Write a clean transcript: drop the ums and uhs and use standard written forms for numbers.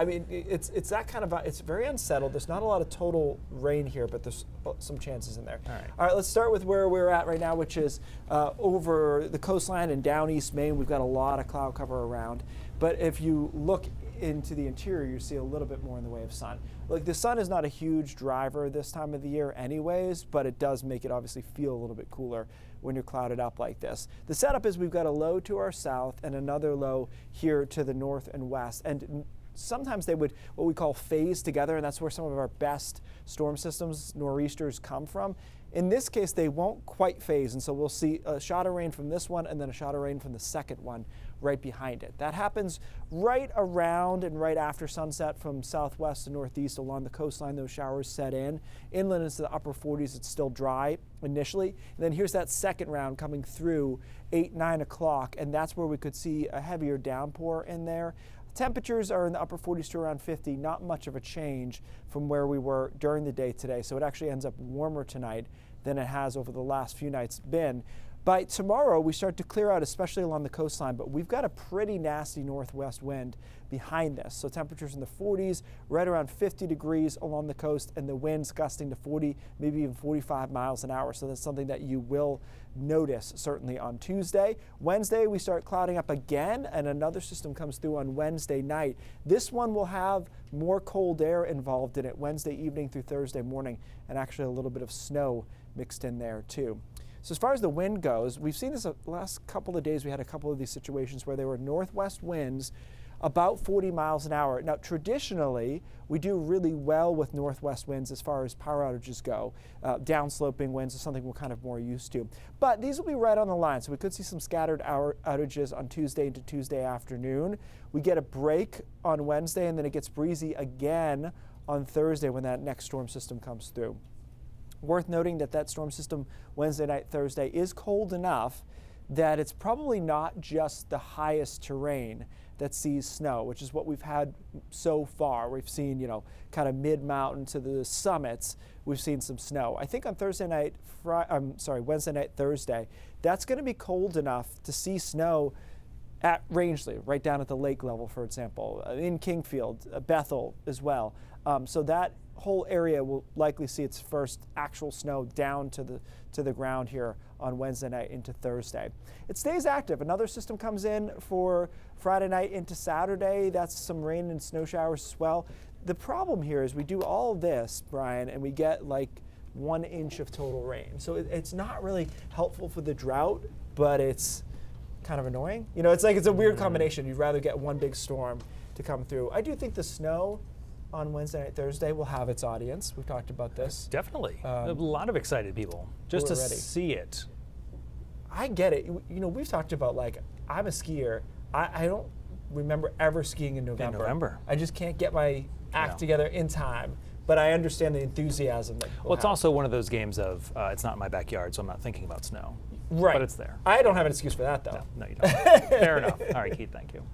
I mean, it's that kind of, it's very unsettled. There's not a lot of total rain here, but there's some chances in there. All right, let's start with where we're at right now, which is over the coastline and down East Maine. We've got a lot of cloud cover around. But if you look into the interior, you see a little bit more in the way of sun. Look, the sun is not a huge driver this time of the year anyways, but it does make it obviously feel a little bit cooler when you're clouded up like this. The setup is we've got a low to our south and another low here to the north and west. And sometimes they would what we call phase together, and that's where some of our best storm systems, nor'easters, come from. In this case, they won't quite phase, and so we'll see a shot of rain from this one and then a shot of rain from the second one right behind it. That happens right around and right after sunset from southwest to northeast along the coastline. Those showers set in. Inland into the upper 40s, it's still dry initially. And then here's that second round coming through 8, 9 o'clock, and that's where we could see a heavier downpour in there. Temperatures are in the upper 40s to around 50, not much of a change from where we were during the day today. So it actually ends up warmer tonight than it has over the last few nights been. By tomorrow, we start to clear out, especially along the coastline, but we've got a pretty nasty northwest wind behind this. So temperatures in the 40s, right around 50 degrees along the coast, and the winds gusting to 40, maybe even 45 miles an hour. So that's something that you will notice certainly on Tuesday. Wednesday, we start clouding up again, and another system comes through on Wednesday night. This one will have more cold air involved in it Wednesday evening through Thursday morning, and actually a little bit of snow mixed in there too. So as far as the wind goes, we've seen this the last couple of days. We had a couple of these situations where there were northwest winds about 40 miles an hour. Now, traditionally, we do really well with northwest winds as far as power outages go. Downsloping winds is something we're kind of more used to. But these will be right on the line, so we could see some scattered outages on Tuesday into Tuesday afternoon. We get a break on Wednesday, and then it gets breezy again on Thursday when that next storm system comes through. Worth noting that that storm system Wednesday night, Thursday is cold enough that it's probably not just the highest terrain that sees snow, which is what we've had so far. We've seen, kind of mid-mountain to the summits, we've seen some snow. I think on Wednesday night, Thursday, that's going to be cold enough to see snow at Rangeley, right down at the lake level, for example, in Kingfield, Bethel as well. So that whole area will likely see its first actual snow down to the ground here on Wednesday night into Thursday. It stays active. Another system comes in for Friday night into Saturday. That's some rain and snow showers as well. The problem here is we do all this, Brian, and we get like 1 inch of total rain. So it's not really helpful for the drought, but it's kind of annoying. It's a weird combination. You'd rather get one big storm to come through. I do think the snow on Wednesday night, Thursday will have its audience. We've talked about this. Definitely. A lot of excited people just to see it. I get it. We've talked about, I'm a skier. I don't remember ever skiing in November. I just can't get my act together in time. But I understand the enthusiasm. Well, it's also one of those games of it's not in my backyard, so I'm not thinking about snow. Right. But it's there. I don't have an excuse for that, though. No, you don't. Fair enough. All right, Keith, thank you.